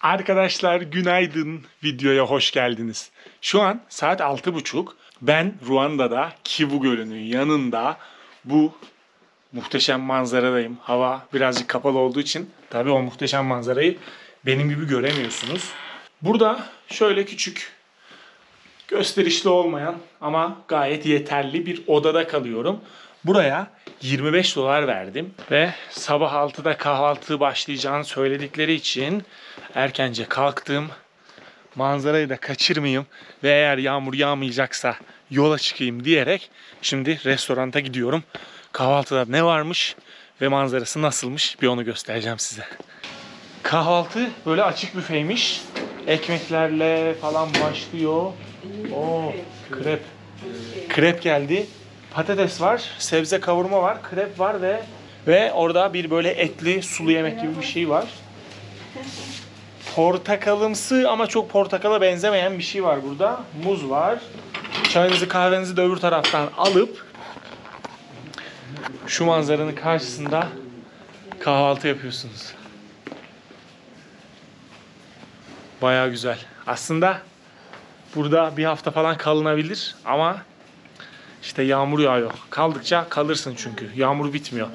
Arkadaşlar günaydın, videoya hoş geldiniz. Şu an saat 6:30. Ben Ruanda'da Kivu Gölü'nün yanında bu muhteşem manzaradayım. Hava birazcık kapalı olduğu için tabii o muhteşem manzarayı benim gibi göremiyorsunuz. Burada şöyle küçük, gösterişli olmayan ama gayet yeterli bir odada kalıyorum. Buraya 25 dolar verdim ve sabah 6'da kahvaltı başlayacağını söyledikleri için erkence kalktım. Manzarayı da kaçırmayayım ve eğer yağmur yağmayacaksa yola çıkayım diyerek şimdi restoranta gidiyorum. Kahvaltıda ne varmış ve manzarası nasılmış bir onu göstereceğim size. Kahvaltı böyle açık büfeymiş. Ekmeklerle falan başlıyor. Oo, krep. Krep geldi. Patates var, sebze kavurma var, krep var ve orada bir böyle etli sulu yemek gibi bir şey var. Portakalımsı ama çok portakala benzemeyen bir şey var burada. Muz var. Çayınızı kahvenizi de öbür taraftan alıp şu manzaranın karşısında kahvaltı yapıyorsunuz. Bayağı güzel. Aslında burada bir hafta falan kalınabilir ama işte yağmur yağıyor. Kaldıkça kalırsın çünkü. Yağmur bitmiyor.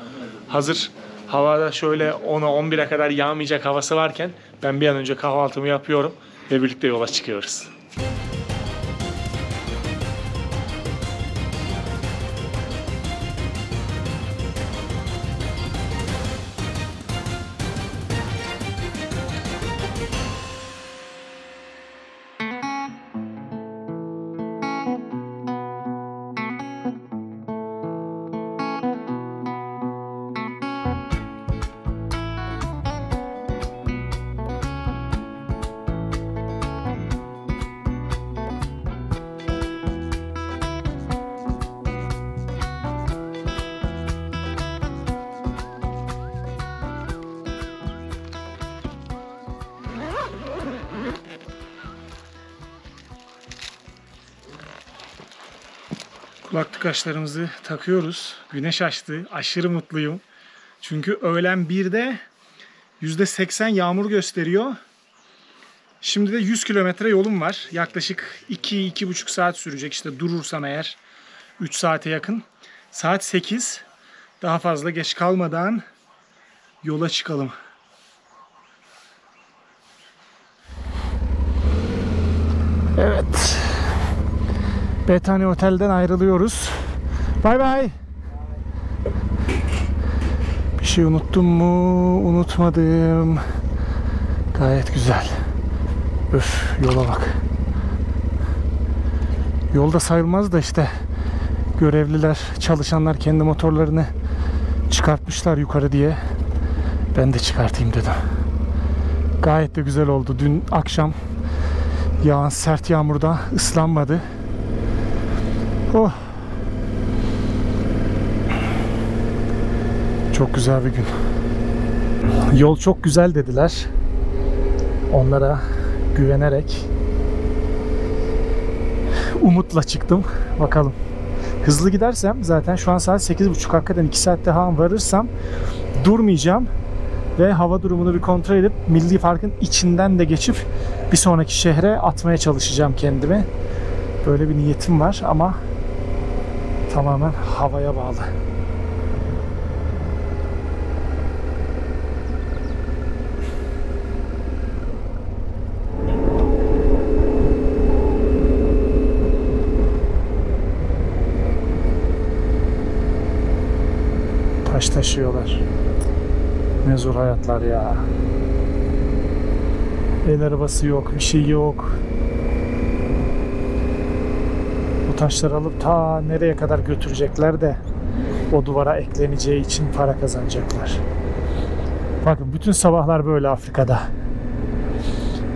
Hazır havada şöyle 10'a 11'e kadar yağmayacak havası varken ben bir an önce kahvaltımı yapıyorum ve birlikte yola çıkıyoruz. Kulaklık açlarımızı takıyoruz. Güneş açtı. Aşırı mutluyum. Çünkü öğlen 1'de %80 yağmur gösteriyor. Şimdi de 100 kilometre yolum var. Yaklaşık 2-2,5 saat sürecek. İşte durursam eğer 3 saate yakın. Saat 8. Daha fazla geç kalmadan yola çıkalım. Evet. Bethany Otel'den ayrılıyoruz. Bay bay. Bir şey unuttum mu? Unutmadım. Gayet güzel. Öf, yola bak. Yolda sayılmaz da işte görevliler, çalışanlar kendi motorlarını çıkartmışlar yukarı diye. Ben de çıkartayım dedim. Gayet de güzel oldu. Dün akşam yağan sert yağmurda ıslanmadı. Oh. Çok güzel bir gün. Yol çok güzel dediler. Onlara güvenerek umutla çıktım. Bakalım. Hızlı gidersem zaten şu an saat 8:30, hakikaten 2 saatte varırsam durmayacağım ve hava durumunu bir kontrol edip Milli Park'ın içinden de geçip bir sonraki şehre atmaya çalışacağım kendimi. Böyle bir niyetim var ama tamamen havaya bağlı. Taş taşıyorlar. Ne zor hayatlar ya. El arabası yok, bir şey yok. Bu taşları alıp ta nereye kadar götürecekler de o duvara ekleneceği için para kazanacaklar. Bakın bütün sabahlar böyle Afrika'da.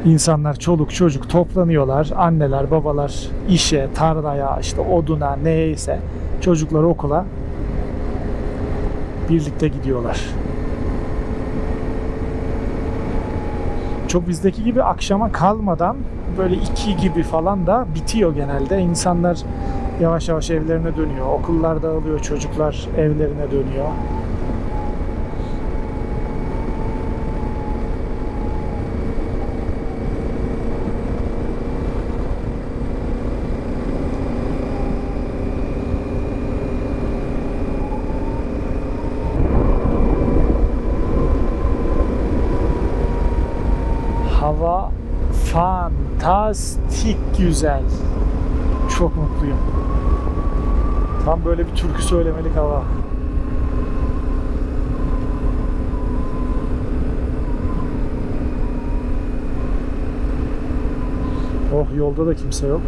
İnsanlar çoluk çocuk toplanıyorlar. Anneler, babalar işe, tarlaya, işte oduna, neyse çocukları okula birlikte gidiyorlar. Çok bizdeki gibi akşama kalmadan böyle 2 gibi falan da bitiyor genelde. İnsanlar yavaş yavaş evlerine dönüyor. Okullar dağılıyor, çocuklar evlerine dönüyor. Hava fantastik güzel. Çok mutluyum. Tam böyle bir türkü söylemelik hava. Oh, yolda da kimse yok.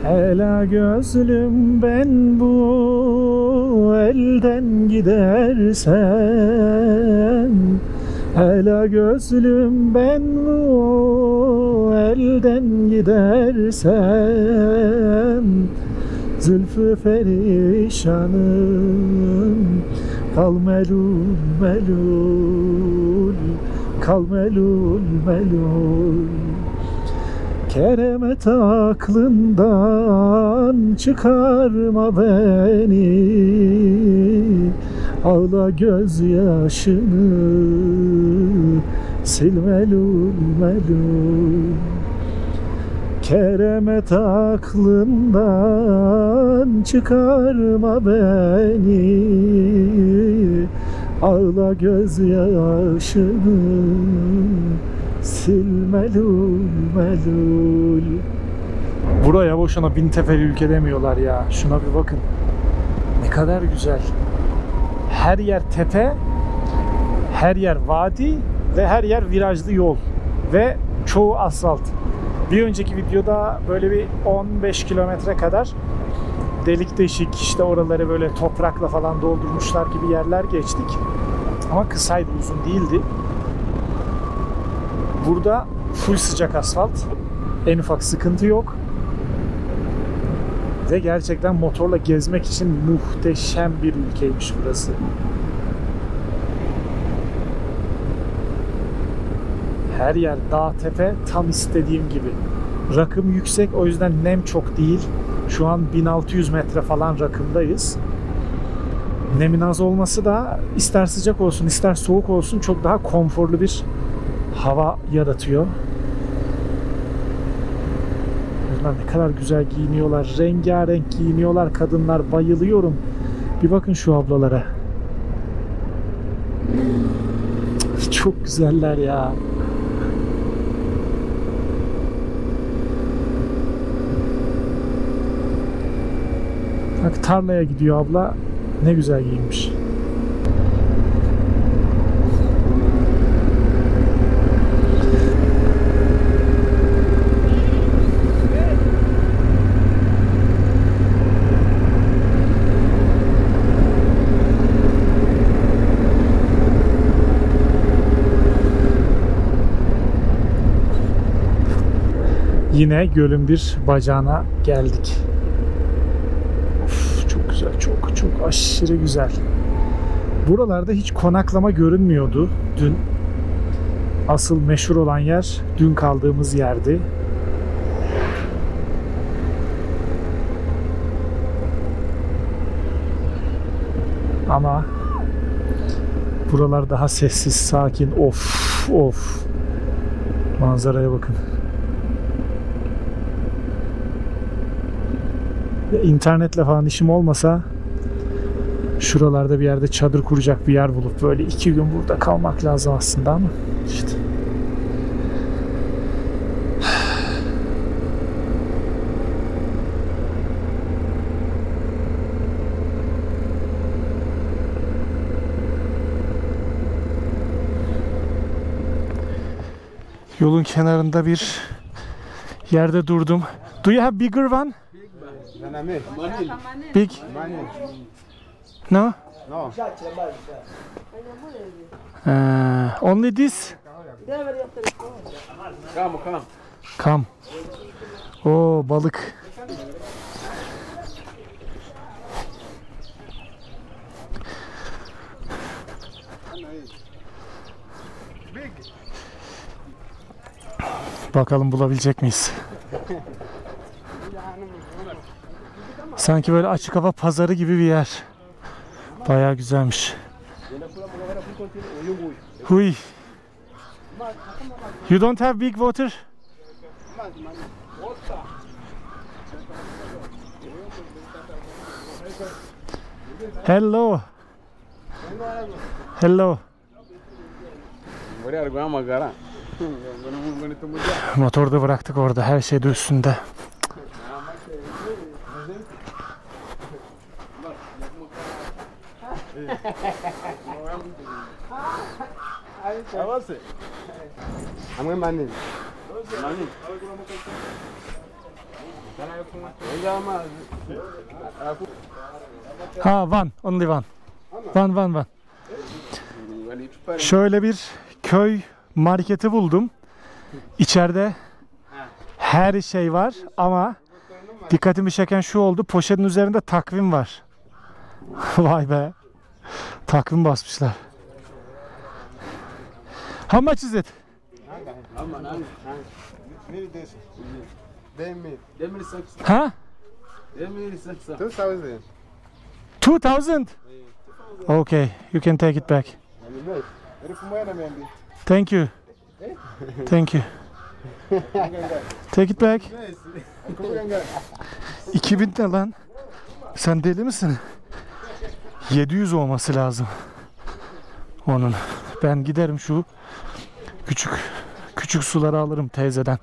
Ela gözlüm ben bu elden gidersem, ela gözlüm ben bu elden gidersem, zülfü perişanım kal melul melul, kal melul melul. Keremet aklından çıkarma beni, ağla gözyaşını sil melul melul. Keremet aklından çıkarma beni, ağla gözyaşını sil melul melul. Buraya boşuna bin tepeli ülke demiyorlar ya. Şuna bir bakın. Ne kadar güzel. Her yer tepe, her yer vadi ve her yer virajlı yol. Ve çoğu asfalt. Bir önceki videoda böyle bir 15 kilometre kadar delik deşik, işte oraları böyle toprakla falan doldurmuşlar gibi yerler geçtik. Ama kısaydı, uzun değildi. Burada full sıcak asfalt. En ufak sıkıntı yok. Ve gerçekten motorla gezmek için muhteşem bir ülkeymiş burası. Her yer dağ tepe, tam istediğim gibi. Rakım yüksek, o yüzden nem çok değil. Şu an 1600 metre falan rakımdayız. Nemin az olması da ister sıcak olsun ister soğuk olsun çok daha konforlu bir hava yaratıyor. Ne kadar güzel giyiniyorlar. Rengarenk giyiniyorlar kadınlar. Bayılıyorum. Bir bakın şu ablalara. Çok güzeller ya. Bak, tarlaya gidiyor abla. Ne güzel giyinmiş. Yine gölün bir bacağına geldik. Of, çok güzel, çok çok aşırı güzel. Buralarda hiç konaklama görünmüyordu dün. Asıl meşhur olan yer dün kaldığımız yerdi. Ama buralar daha sessiz, sakin. Of of. Manzaraya bakın. İnternetle falan işim olmasa şuralarda bir yerde çadır kuracak bir yer bulup böyle 2 gün burada kalmak lazım aslında ama işte. Yolun kenarında bir yerde durdum. Do you have bigger one? Big? No? No. Only this? Come, come. Come. Oo, balık. Bakalım bulabilecek miyiz? Sanki böyle açık hava pazarı gibi bir yer. Bayağı güzelmiş. Huy. You don't have big water? Hello. Hello. Motoru da bıraktık orada. Her şey de üstünde. Ha, one. Only one. One. Şöyle bir köy marketi buldum. İçeride her şey var ama dikkatimi çeken şu oldu. Poşetin üzerinde takvim var. Vay be. Takvim basmışlar. How much is it? Ha? 2000. Okay, you can take it back. Thank you. Thank you. Take it back. 2000 ne lan? Sen deli misin? 700 olması lazım. Onun. Ben giderim şu küçük suları alırım teyzeden.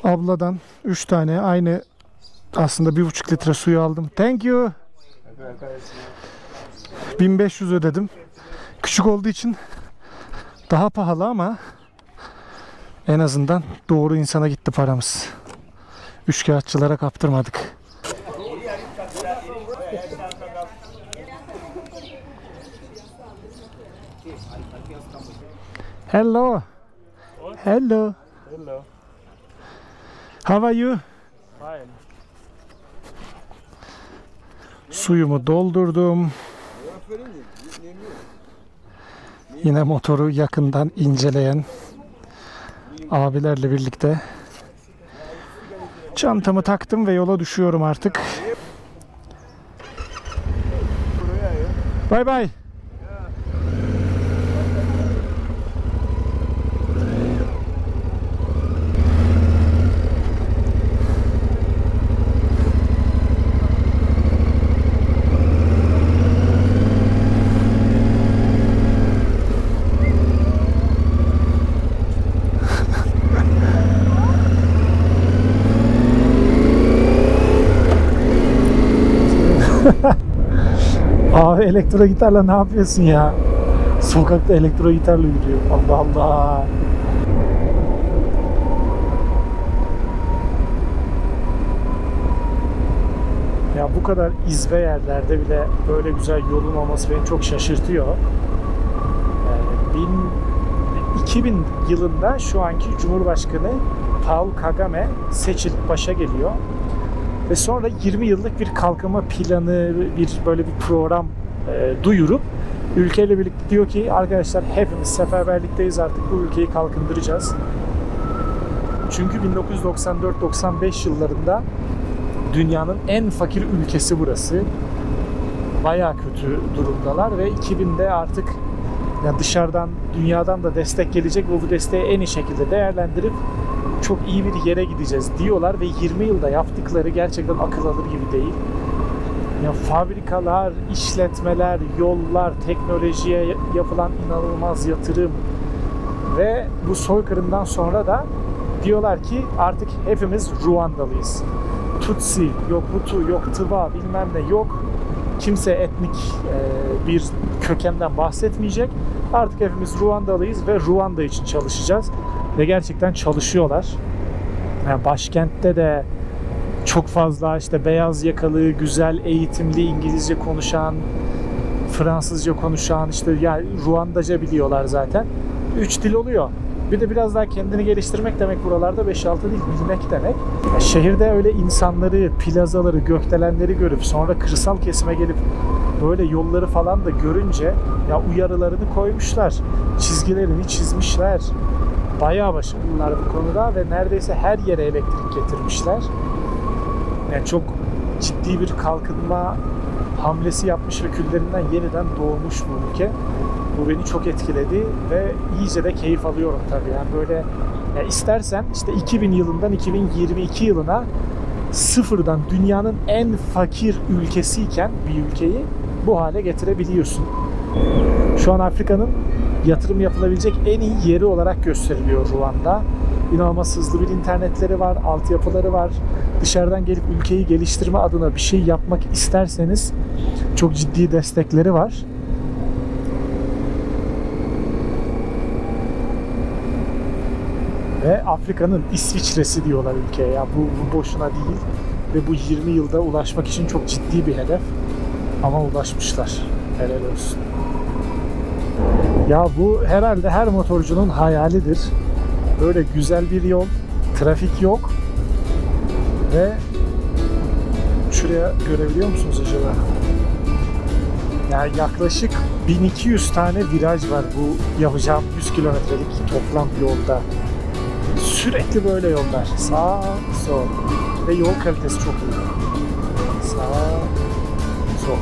Abladan 3 tane aynı aslında 1,5 litre suyu aldım. Thank you. 1500 ödedim. Küçük olduğu için daha pahalı ama en azından doğru insana gitti paramız. Üçkağıtçılara kaptırmadık. Hello. Hello. Hello. How are you? Fine. Suyumu doldurdum. Yine motoru yakından inceleyen abilerle birlikte çantamı taktım ve yola düşüyorum artık. Bye bye. Abi elektro gitarla ne yapıyorsun ya? Sokakta elektro gitarla yürüyor. Allah Allah. Ya bu kadar izbe yerlerde bile böyle güzel yolun olması beni çok şaşırtıyor. 2000 yılında şu anki Cumhurbaşkanı Paul Kagame seçilip başa geliyor. Ve sonra 20 yıllık bir kalkınma planı, böyle bir program duyurup ülkeyle birlikte diyor ki arkadaşlar hepimiz seferberlikteyiz, artık bu ülkeyi kalkındıracağız. Çünkü 1994-95 yıllarında dünyanın en fakir ülkesi burası. Bayağı kötü durumdalar ve 2000'de artık ya dışarıdan, dünyadan da destek gelecek ve bu desteği en iyi şekilde değerlendirip çok iyi bir yere gideceğiz diyorlar ve 20 yılda yaptıkları gerçekten akıl alır gibi değil. Ya fabrikalar, işletmeler, yollar, teknolojiye yapılan inanılmaz yatırım ve bu soykırımdan sonra da diyorlar ki artık hepimiz Ruandalıyız. Tutsi, yok Hutu, yok Tıva, bilmem ne yok. Kimse etnik bir kökenden bahsetmeyecek. Artık hepimiz Ruandalıyız ve Ruanda için çalışacağız. Ve gerçekten çalışıyorlar. Yani başkentte de çok fazla işte beyaz yakalı, güzel eğitimli, İngilizce konuşan, Fransızca konuşan, işte yani Ruandaca biliyorlar zaten. 3 dil oluyor. Bir de biraz daha kendini geliştirmek demek buralarda 5-6 dil bilmek demek. Şehirde öyle insanları, plazaları, gökdelenleri görüp sonra kırsal kesime gelip böyle yolları falan da görünce ya uyarılarını koymuşlar, çizgilerini çizmişler. Bayağı başarılılar bu konuda ve neredeyse her yere elektrik getirmişler. Yani çok ciddi bir kalkınma hamlesi yapmış ve küllerinden yeniden doğmuş bu ülke. Bu beni çok etkiledi ve iyice de keyif alıyorum tabii. Yani böyle ya istersen işte 2000 yılından 2022 yılına sıfırdan dünyanın en fakir ülkesiyken bir ülkeyi bu hale getirebiliyorsun. Şu an Afrika'nın yatırım yapılabilecek en iyi yeri olarak gösteriliyor Ruanda. İnanılmaz hızlı bir internetleri var, altyapıları var. Dışarıdan gelip ülkeyi geliştirme adına bir şey yapmak isterseniz çok ciddi destekleri var. Ve Afrika'nın İsviçre'si diyorlar ülkeye. Ya bu boşuna değil. Ve bu 20 yılda ulaşmak için çok ciddi bir hedef. Ama ulaşmışlar. Helal olsun. Ya bu herhalde her motorcunun hayalidir. Böyle güzel bir yol, trafik yok ve şuraya görebiliyor musunuz acaba? Yani yaklaşık 1200 tane viraj var bu yapacağım 100 kilometrelik toplam yolda. Sürekli böyle yollar. Sağ, sol. Ve yol kalitesi çok iyi. Sağ, sol.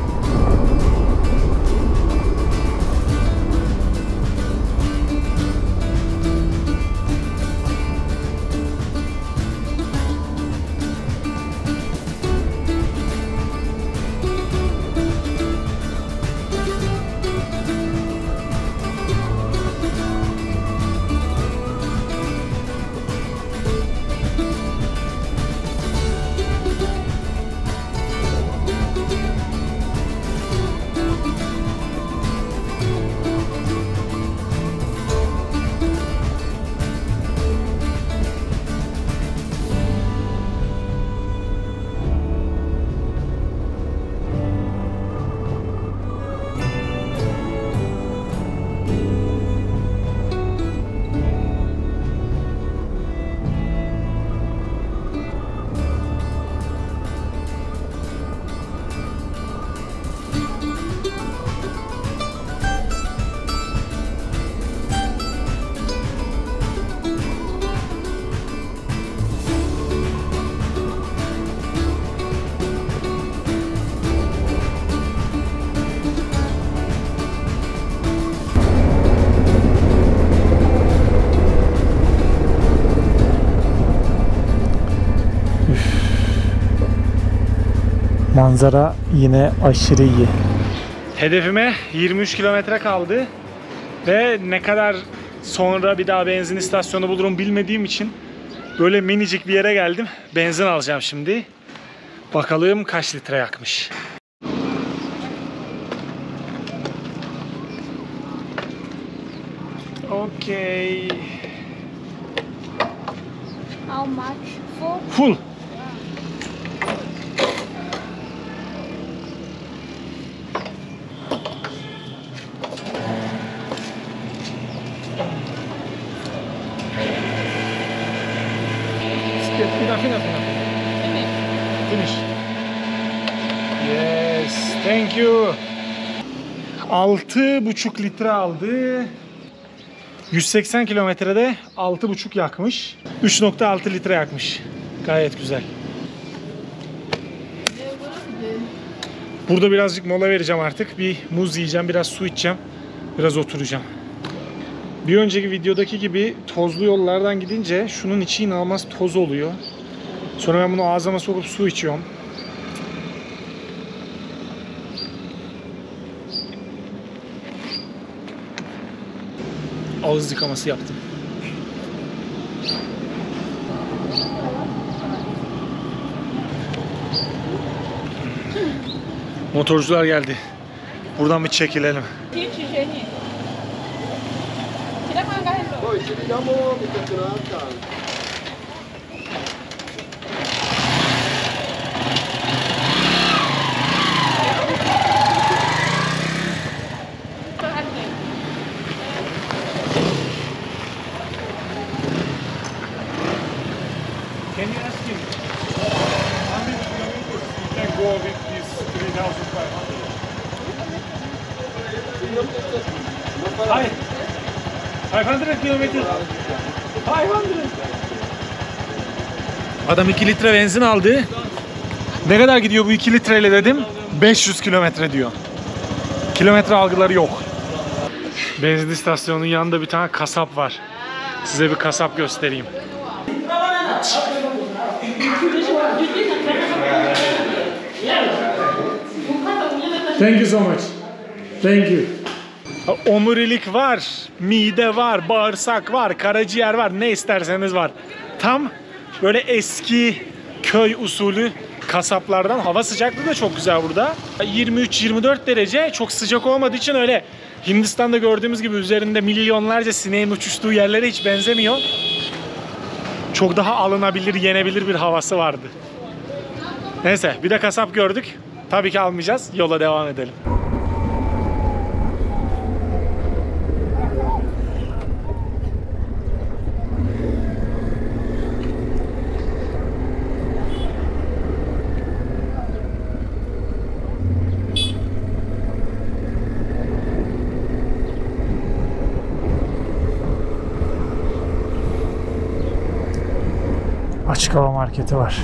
Manzara yine aşırı iyi. Hedefime 23 kilometre kaldı ve ne kadar sonra bir daha benzin istasyonu bulurum bilmediğim için böyle minicik bir yere geldim. Benzin alacağım şimdi. Bakalım kaç litre yakmış. Okay. How much? Full? Full. Finish. Yes, thank you. 6,5 litre aldı. 180 kilometrede 6,5 yakmış. 3,6 litre yakmış. Gayet güzel. Burada birazcık mola vereceğim artık. Bir muz yiyeceğim, biraz su içeceğim. Biraz oturacağım. Bir önceki videodaki gibi tozlu yollardan gidince şunun içi inanılmaz toz oluyor. Sonra ben bunu ağzıma sokup su içiyorum. Ağız yıkaması yaptım. Motorcular geldi. Buradan bir çekilelim. Can you ask him how many kilometers he can go with this 3,500? Hi. 500 kilometers. 500. Adam 2 litre benzin aldı. Ne kadar gidiyor bu 2 litreyle dedim. 500 kilometre diyor. Kilometre algıları yok. Benzin istasyonunun yanında bir tane kasap var. Size bir kasap göstereyim. Thank you so much. Thank you. Omurilik var, mide var, bağırsak var, karaciğer var, ne isterseniz var. Tam böyle eski köy usulü kasaplardan. Hava sıcaklığı da çok güzel burada. 23-24 derece, çok sıcak olmadığı için öyle Hindistan'da gördüğümüz gibi üzerinde milyonlarca sineğin uçuştuğu yerlere hiç benzemiyor. Çok daha alınabilir, yenebilir bir havası vardı. Neyse, bir de kasap gördük. Tabii ki almayacağız. Yola devam edelim. Açık hava marketi var.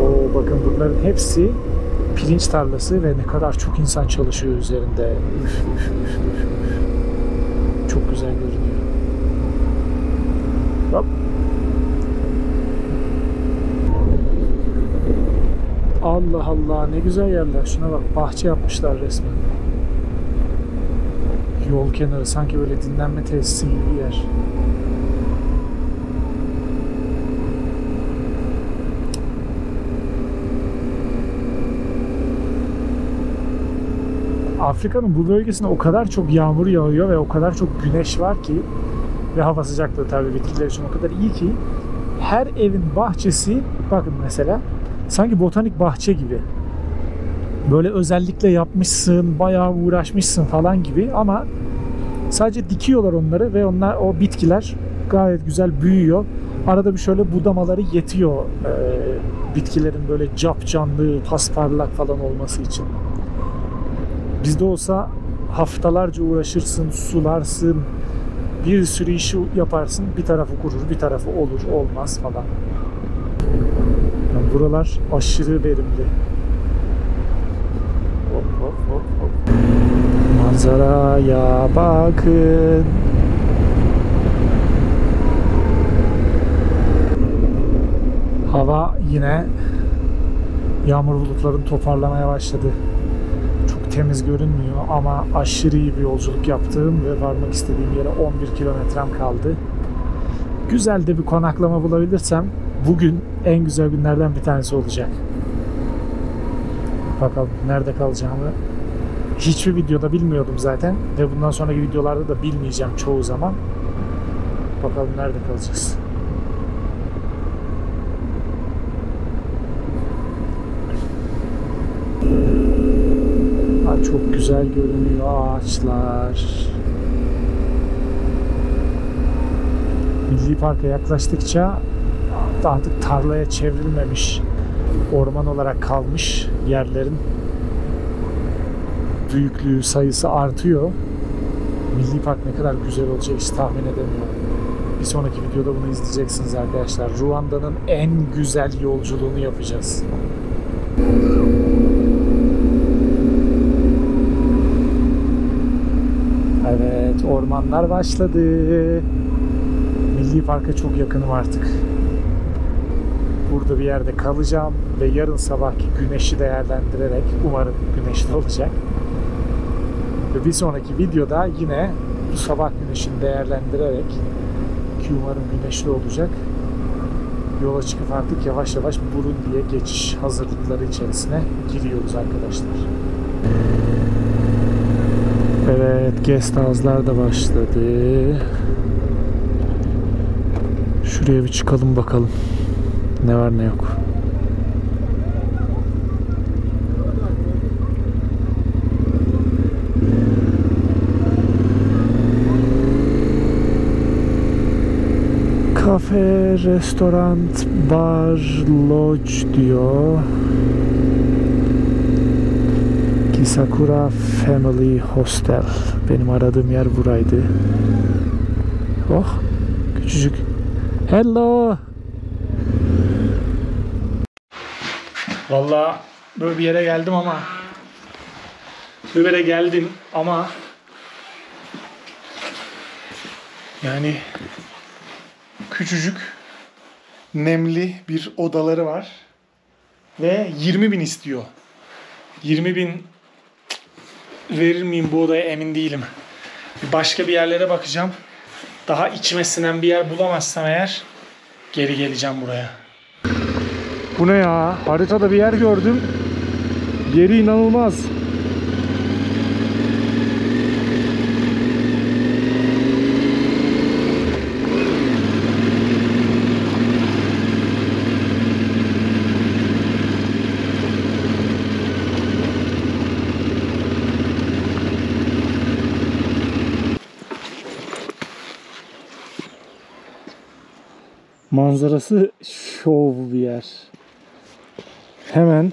Oo, bakın bunların hepsi pirinç tarlası ve ne kadar çok insan çalışıyor üzerinde. Üf, üf, üf, üf, üf. Çok güzel görünüyor. Hop. Allah Allah, ne güzel yerler. Şuna bak, bahçe yapmışlar resmen. Yol kenarı, sanki böyle dinlenme tesisi gibi bir yer. Afrika'nın bu bölgesinde o kadar çok yağmur yağıyor ve o kadar çok güneş var ki ve hava sıcaklığı tabii bitkiler için o kadar iyi ki her evin bahçesi, bakın mesela, sanki botanik bahçe gibi. Böyle özellikle yapmışsın, bayağı uğraşmışsın falan gibi ama sadece dikiyorlar onları ve onlar, o bitkiler gayet güzel büyüyor. Arada bir şöyle budamaları yetiyor bitkilerin böyle capcanlı, pasparlak falan olması için. Bizde olsa haftalarca uğraşırsın, sularsın, bir sürü işi yaparsın, bir tarafı kurur, bir tarafı olur, olmaz falan. Yani buralar aşırı verimli. Hop hop hop hop. Manzaraya bakın. Hava yine yağmur bulutlarını toparlamaya başladı. Temiz görünmüyor ama aşırı iyi bir yolculuk yaptım ve varmak istediğim yere 11 kilometrem kaldı. Güzel de bir konaklama bulabilirsem bugün en güzel günlerden bir tanesi olacak. Bakalım nerede kalacağımı hiçbir videoda bilmiyordum zaten ve bundan sonraki videolarda da bilmeyeceğim çoğu zaman. Bakalım nerede kalacağız. Çok güzel görünüyor ağaçlar. Milli Park'a yaklaştıkça artık tarlaya çevrilmemiş, orman olarak kalmış yerlerin büyüklüğü, sayısı artıyor. Milli Park ne kadar güzel olacak hiç tahmin edemiyorum. Bir sonraki videoda bunu izleyeceksiniz arkadaşlar. Ruanda'nın en güzel yolculuğunu yapacağız. Evet, ormanlar başladı. Milli Park'a çok yakınım artık. Burada bir yerde kalacağım ve yarın sabahki güneşi değerlendirerek, umarım güneşli olacak. Ve bir sonraki videoda yine bu sabah güneşini değerlendirerek, ki umarım güneşli olacak, yola çıkıp artık yavaş yavaş Burundi'ye geçiş hazırlıkları içerisine giriyoruz arkadaşlar. Evet, guest house'lar da başladı. Şuraya bir çıkalım bakalım. Ne var ne yok. Kafe, restoran, bar, lodge diyor. Sakura Family Hostel. Benim aradığım yer buraydı. Oh, küçücük. Hello. Vallahi böyle bir yere geldim ama yani küçücük nemli bir odaları var. Ve 20.000 istiyor. 20.000 verir miyim bu odaya emin değilim. Başka bir yerlere bakacağım. Daha içime sinen bir yer bulamazsam eğer geri geleceğim buraya. Bu ne ya? Haritada bir yer gördüm. Yeri inanılmaz. Manzarası şov bir yer. Hemen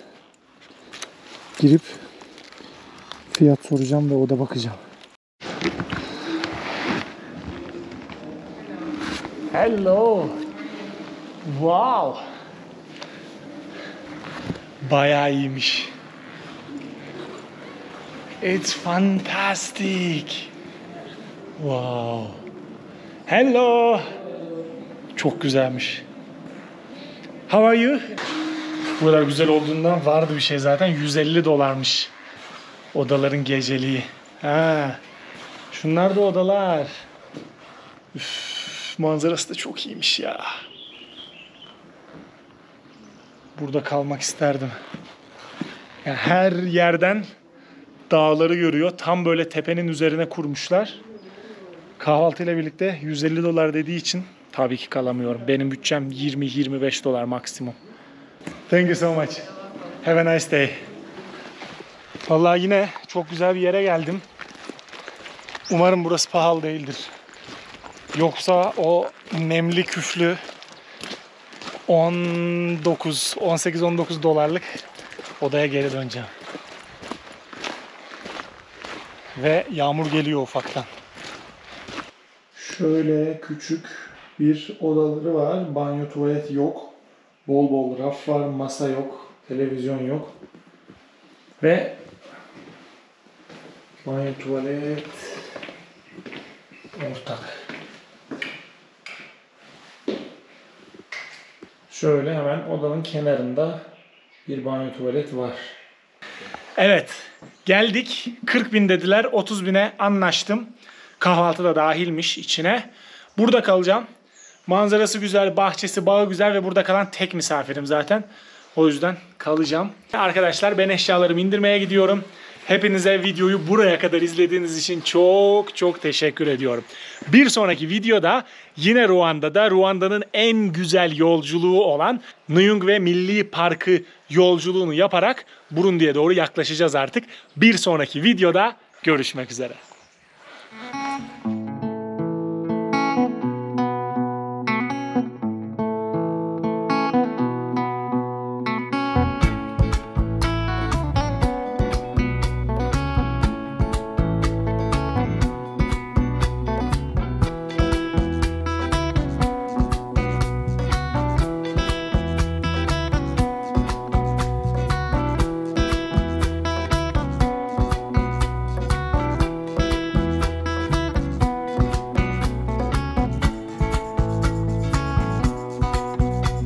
girip fiyat soracağım ve oda bakacağım. Hello. Wow. Bayağı iyiymiş. It's fantastic. Wow. Hello. Çok güzelmiş. How are you? Bu kadar güzel olduğundan vardı bir şey zaten. 150 dolarmış odaların geceliği. Ha. Şunlar da odalar. Üf, manzarası da çok iyiymiş ya. Burada kalmak isterdim. Yani her yerden dağları görüyor. Tam böyle tepenin üzerine kurmuşlar. Kahvaltıyla birlikte 150 dolar dediği için tabii ki kalamıyorum. Benim bütçem 20-25 dolar maksimum. Thank you so much. Have a nice day. Vallahi yine çok güzel bir yere geldim. Umarım burası pahalı değildir. Yoksa o nemli küflü 18-19 dolarlık odaya geri döneceğim. Ve yağmur geliyor ufaktan. Şöyle küçük bir odaları var. Banyo, tuvalet yok. Bol bol raf var. Masa yok. Televizyon yok. Ve banyo, tuvalet ortak. Şöyle hemen odanın kenarında bir banyo, tuvalet var. Evet. Geldik. 40.000 dediler. 30.000'e anlaştım. Kahvaltı da dahilmiş içine. Burada kalacağım. Manzarası güzel, bahçesi, bağı güzel ve burada kalan tek misafirim zaten. O yüzden kalacağım. Arkadaşlar ben eşyalarımı indirmeye gidiyorum. Hepinize videoyu buraya kadar izlediğiniz için çok çok teşekkür ediyorum. Bir sonraki videoda yine Ruanda'nın en güzel yolculuğu olan Nyungwe Milli Parkı yolculuğunu yaparak Burundi'ye doğru yaklaşacağız artık. Bir sonraki videoda görüşmek üzere.